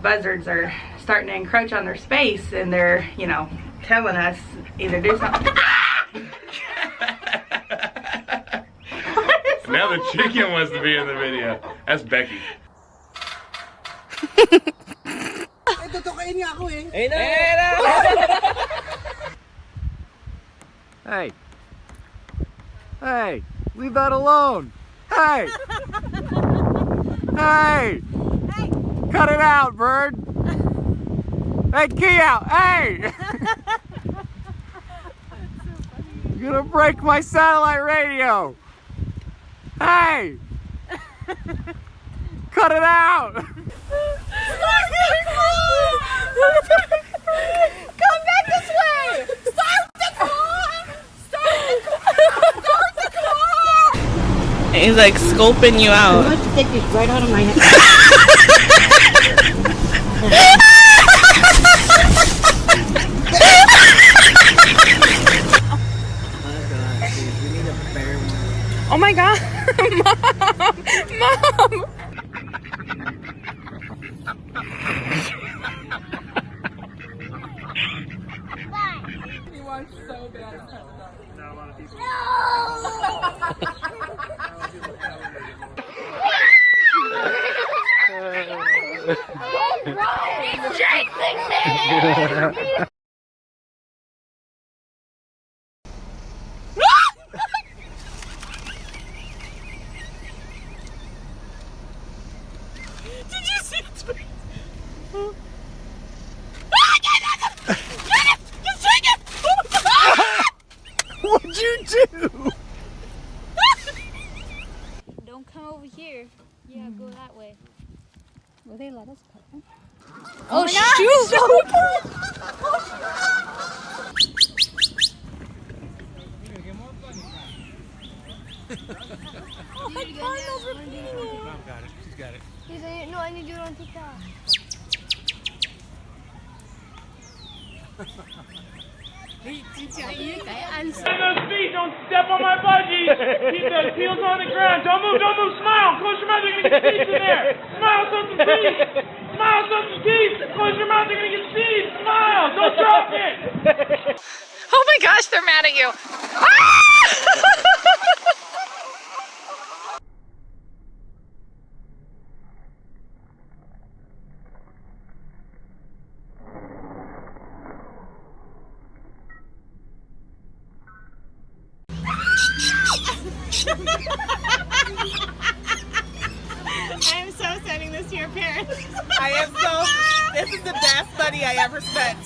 buzzards are starting to encroach on their space, and they're, you know, telling us either do something. Now the chicken wants to be in the video. That's Becky. Hey. Hey, leave that alone. Hey. Hey. Cut it out, bird. Hey, key out. Hey. You're gonna break my satellite radio. Hey. Cut it out. Come back this way! Start the car! Start the car! He's like scoping you out. I'm about to take this right out of my head. Oh my god. Mom! He wants so bad. Not a lot of people. He's chasing me! Did you see it? What'd you do? Don't come over here. Yeah, go that way. Will they let us pet them? Oh, shoot! Oh my God, those are repeating it. Mom got it. She's got it. He's like, no, I need to do it on TikTok. Don't step on my budgie. Keep those heels on the ground. Don't move, smile. Close your mouth, you're gonna get seeds in there. Smile, show some teeth. Smile, show some teeth. Close your mouth, you're gonna get seeds. Smile, don't drop it. Oh my gosh, they're mad at you. I'm so sending this to your parents. I am so, this is the best money I ever spent.